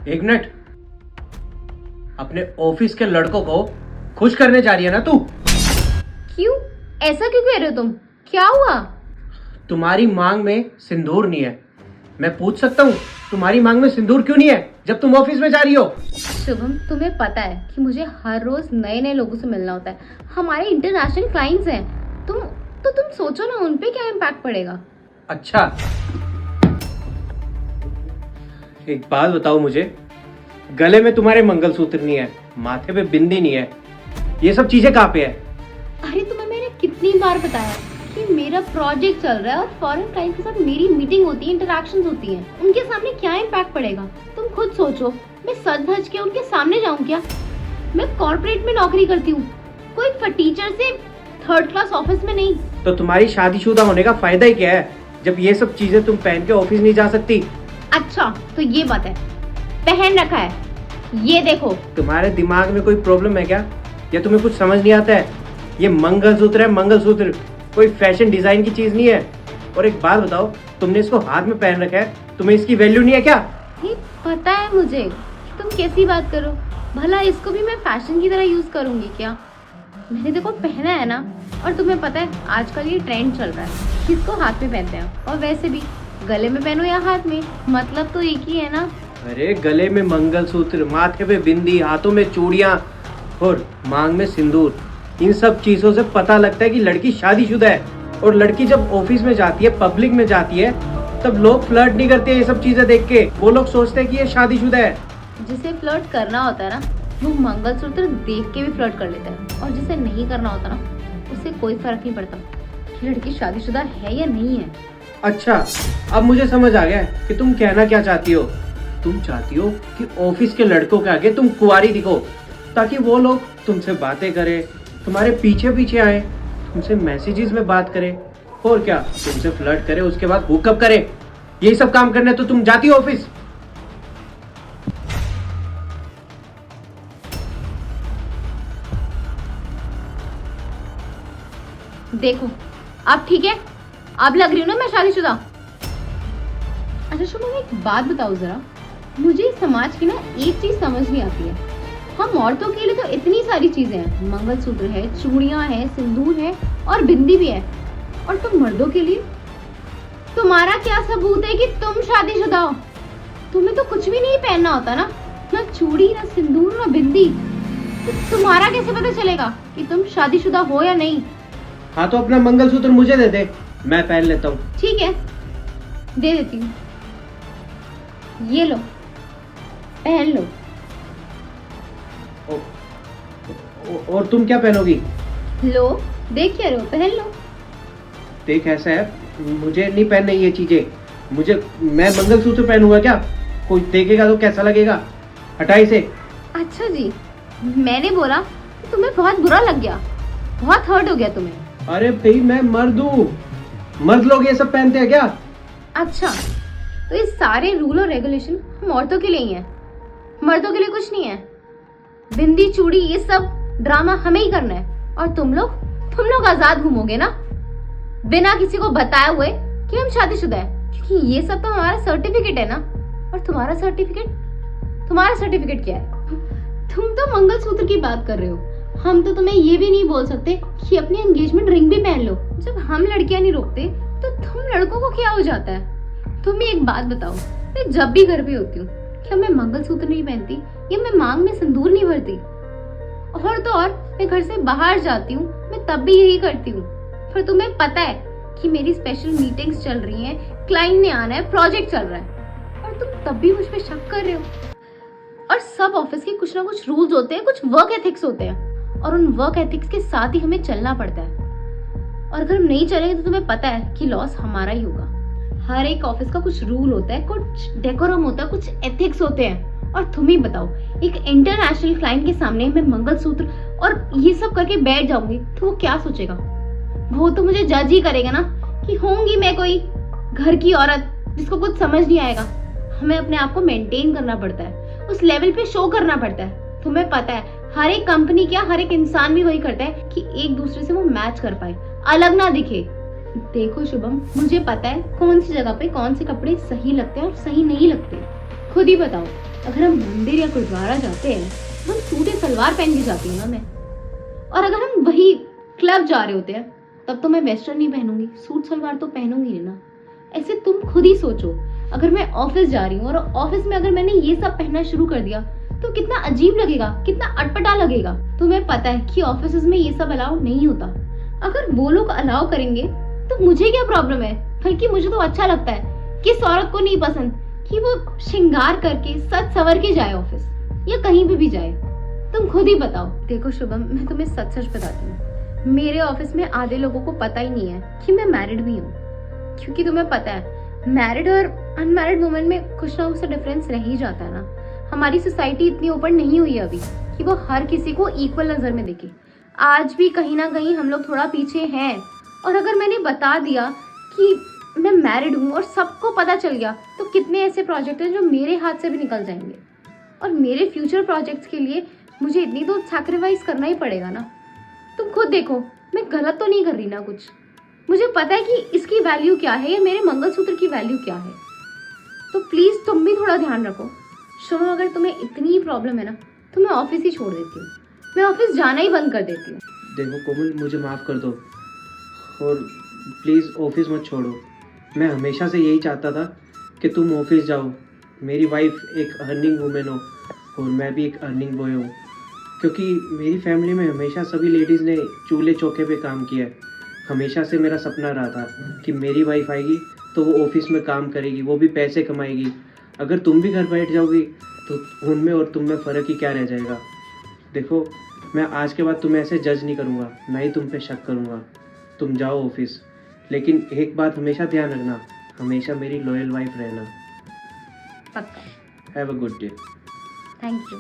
एक मिनट, अपने ऑफिस के लड़कों को खुश करने जा रही है ना तू? क्यों? ऐसा क्यों कह रहे हो तुम? क्या हुआ? तुम्हारी मांग में सिंदूर नहीं है। मैं पूछ सकता हूँ तुम्हारी मांग में सिंदूर क्यों नहीं है जब तुम ऑफिस में जा रही हो? शुभम, तुम्हें पता है कि मुझे हर रोज नए नए लोगों से मिलना होता है। हमारे इंटरनेशनल क्लाइंट्स हैं। तुम सोचो ना उन पे क्या इम्पैक्ट पड़ेगा। अच्छा, एक बात बताओ मुझे, गले में तुम्हारे मंगलसूत्र नहीं है, माथे पे बिंदी नहीं है, ये सब चीजें कहाँ पे है? अरे तुम्हें मैंने कितनी बार बताया कि मेरा प्रोजेक्ट चल रहा है और फॉरेन क्लाइंट के साथ मेरी मीटिंग होती है, इंटरेक्शंस होती हैं। उनके सामने क्या इम्पैक्ट पड़ेगा तुम खुद सोचो। मैं सज धज के उनके सामने जाऊं क्या? मैं कॉर्पोरेट में नौकरी करती हूँ, कोई टीचर से थर्ड क्लास ऑफिस में नहीं। तो तुम्हारी शादीशुदा होने का फायदा ही क्या है जब ये सब चीजें तुम पहन के ऑफिस नहीं जा सकती? अच्छा, तो ये बात है, पहन रखा है, ये देखो। तुम्हारे दिमाग में कोई प्रॉब्लम है क्या, या तुम्हें कुछ समझ नहीं आता है? ये मंगलसूत्र है, मंगलसूत्र, कोई फैशन डिजाइन की चीज नहीं है। और एक बात बताओ, तुमने इसको हाथ में पहन रखा है, तुम्हें इसकी वैल्यू नहीं है क्या? ये पता है मुझे, तुम कैसी बात करो। भला इसको भी मैं फैशन की तरह यूज करूंगी क्या? मैंने देखो पहना है ना। और तुम्हें पता है आजकल ये ट्रेंड चल रहा है, किसको हाथ में पहनते हैं। और वैसे भी गले में पहनो या हाथ में, मतलब तो एक ही है ना। अरे गले में मंगलसूत्र, माथे पे बिंदी, हाथों में चूड़ियां और मांग में सिंदूर, इन सब चीजों से पता लगता है कि लड़की शादीशुदा है। और लड़की जब ऑफिस में जाती है, पब्लिक में जाती है, तब लोग फ्लर्ट नहीं करते ये सब चीजें देख के, वो लोग सोचते हैं कि ये शादीशुदा है। जिसे फ्लर्ट करना होता है ना, वो मंगलसूत्र देख के भी फ्लर्ट कर लेता है। और जिसे नहीं करना होता ना, उससे कोई फर्क नहीं पड़ता कि लड़की शादीशुदा है या नहीं है। अच्छा, अब मुझे समझ आ गया कि तुम कहना क्या चाहती हो। तुम चाहती हो कि ऑफिस के लड़कों के आगे तुम कुंवारी दिखो, ताकि वो लोग तुमसे बातें करें, तुम्हारे पीछे पीछे आए, तुमसे मैसेजेस में बात करें, और क्या, तुमसे फ्लर्ट करें, उसके बाद हुकअप करें। यही सब काम करने तो तुम जाती हो ऑफिस। देखो अब ठीक है, अब लग रही हूँ ना मैं शादीशुदा। अच्छा शुभम, एक बात बताओ जरा, मुझे समाज की ना एक चीज समझ नहीं आती है। हम औरतों के लिए तो इतनी सारी चीजें हैं, मंगलसूत्र है, चूड़ियां हैं, सिंदूर है और बिंदी भी है। और तुम मर्दों के लिए, तुम्हारा क्या सबूत है कि तुम शादीशुदा हो? तुम्हें तो कुछ भी नहीं पहनना होता ना, ना चूड़ी, ना सिंदूर, ना बिंदी। तो तुम्हारा कैसे पता चलेगा कि तुम शादीशुदा हो या नहीं? हाँ तो अपना मंगलसूत्र मुझे दे दे, मैं पहन लेता हूँ। ठीक है, दे देती हूँ, ये लो, पहन लो। और तुम क्या पहनोगी? लो, देख क्या रहे हो, पहन लो। देख ऐसा है, मुझे नहीं पहनने ये चीजें, मैं मंगलसूत्र पहनूंगा क्या? कोई देखेगा तो कैसा लगेगा? हटा इसे। अच्छा जी, मैंने बोला कि तुम्हें बहुत बुरा लग गया, बहुत हर्ट हो गया तुम्हें। अरे भाई, मैं मर्द हूँ, मर्द लोग ये सब पहनते हैं क्या? अच्छा, तो ये सारे रूल और रेगुलेशन हम औरतों के लिए ही हैं, मर्दों के लिए कुछ नहीं है। बिंदी, चूड़ी, ये सब ड्रामा हमें ही करना है। और तुम लोग आजाद घूमोगे ना, बिना किसी को बताए हुए कि हम शादीशुदा है, क्योंकि ये सब तो हमारा सर्टिफिकेट है ना। और तुम्हारा सर्टिफिकेट क्या है? तुम तो मंगलसूत्र की बात कर रहे हो, हम तो तुम्हें ये भी नहीं बोल सकते कि अपनी एंगेजमेंट रिंग भी पहन लो। जब हम लड़कियां नहीं रोकते तो तुम लड़कों को क्या हो जाता है? तुम एक बात बताओ, मैं जब भी घर पे होती हूँ, क्या मैं मंगलसूत्र नहीं पहनती या मैं मांग में सिंदूर नहीं भरती? और तो और, मैं घर से बाहर जाती हूँ, मैं तब भी यही करती हूँ। पर तुम्हें पता है कि मेरी स्पेशल मीटिंग्स चल रही हैं, क्लाइंट ने आना है, प्रोजेक्ट चल रहा है, और तुम तब भी मुझ पे शक कर रहे हो। और सब ऑफिस के कुछ ना कुछ रूल्स होते हैं, कुछ वर्क एथिक्स होते हैं, और उन वर्क एथिक्स के साथ ही हमें चलना पड़ता है। और अगर हम नहीं चलेंगे तो तुम्हें पता है कि लॉस हमारा ही होगा। हर एक ऑफिस का कुछ रूल होता है, कुछ डेकोरम होता है, कुछ एथिक्स होते हैं। और तुम ही बताओ, एक इंटरनेशनल क्लाइंट के सामने मैं मंगलसूत्र और ये सब करके बैठ जाऊंगी तो वो क्या सोचेगा? वो तो मुझे जज ही करेगा ना कि होंगी मैं कोई घर की औरत जिसको कुछ समझ नहीं आएगा। हमें अपने आप को मेंटेन करना पड़ता है, उस लेवल पे शो करना पड़ता है। तुम्हें पता है हर एक कंपनी, क्या हर एक इंसान भी वही करता है कि एक दूसरे से वो मैच कर पाए, अलग ना दिखे। देखो शुभम, मुझे पता है कौन सी जगह पे कौन से कपड़े सही लगते हैं और सही नहीं लगते। खुद ही बताओ, अगर हम मंदिर या गुरुद्वारा जाते हैं तो हम सूट या सलवार पहन के जाती हूँ ना मैं, और अगर हम वही क्लब जा रहे होते हैं तब तो मैं वेस्टर्न नहीं पहनूंगी, सूट सलवार तो पहनूंगी नहीं ना। ऐसे तुम खुद ही सोचो, अगर मैं ऑफिस जा रही हूँ और ऑफिस में अगर मैंने ये सब पहनना शुरू कर दिया तो कितना अजीब लगेगा, कितना अटपटा लगेगा। तुम्हें पता है कि ऑफिस में ये सब अलाउ नहीं होता। अगर वो लोग अलाउ करेंगे तो मुझे क्या प्रॉब्लम है, बल्कि मुझे तो अच्छा लगता है। किस औरत को नहीं पसंद कि वो श्रृंगार करके सज सवर के जाए ऑफिस या कहीं भी जाए। तुम खुद ही बताओ। देखो शुभम, मैं तुम्हें सच सच बताती हूँ, मेरे ऑफिस में आधे लोगों को पता ही नहीं है कि मैं मैरिड भी हूँ, क्योंकि तुम्हें पता है मैरिड और अनमैरिड वुमेन में कुछ ना कुछ डिफरेंस रह ही जाता है ना। हमारी सोसाइटी इतनी ओपन नहीं हुई है अभी कि वो हर किसी को इक्वल नजर में देखे। आज भी कहीं ना कहीं हम लोग थोड़ा पीछे हैं, और अगर मैंने बता दिया कि मैं मैरिड हूँ और सबको पता चल गया तो कितने ऐसे प्रोजेक्ट हैं जो मेरे हाथ से भी निकल जाएंगे, और मेरे फ्यूचर प्रोजेक्ट्स के लिए मुझे इतनी तो सैक्रिफाइस करना ही पड़ेगा ना। तुम खुद देखो, मैं गलत तो नहीं कर रही ना कुछ। मुझे पता है कि इसकी वैल्यू क्या है या मेरे मंगलसूत्र की वैल्यू क्या है। तो प्लीज तुम भी थोड़ा ध्यान रखो। शुभम, अगर तुम्हें इतनी प्रॉब्लम है ना तो मैं ऑफिस ही छोड़ देती हूँ, मैं ऑफिस जाना ही बंद कर देती हूँ। देखो कोमल, मुझे माफ़ कर दो और प्लीज़ ऑफिस मत छोड़ो। मैं हमेशा से यही चाहता था कि तुम ऑफिस जाओ, मेरी वाइफ एक अर्निंग वुमेन हो और मैं भी एक अर्निंग बॉय हूँ, क्योंकि मेरी फैमिली में हमेशा सभी लेडीज़ ने चूल्हे चौके पे काम किया है। हमेशा से मेरा सपना रहा था कि मेरी वाइफ आएगी तो वो ऑफिस में काम करेगी, वो भी पैसे कमाएगी। अगर तुम भी घर बैठ जाओगी तो उनमें और तुम में फ़र्क ही क्या रह जाएगा। देखो, मैं आज के बाद तुम्हें ऐसे जज नहीं करूँगा, ना ही तुम पे शक करूँगा। तुम जाओ ऑफिस, लेकिन एक बात हमेशा ध्यान रखना, हमेशा मेरी लॉयल वाइफ रहना। पक्का। Have a good day. Thank you.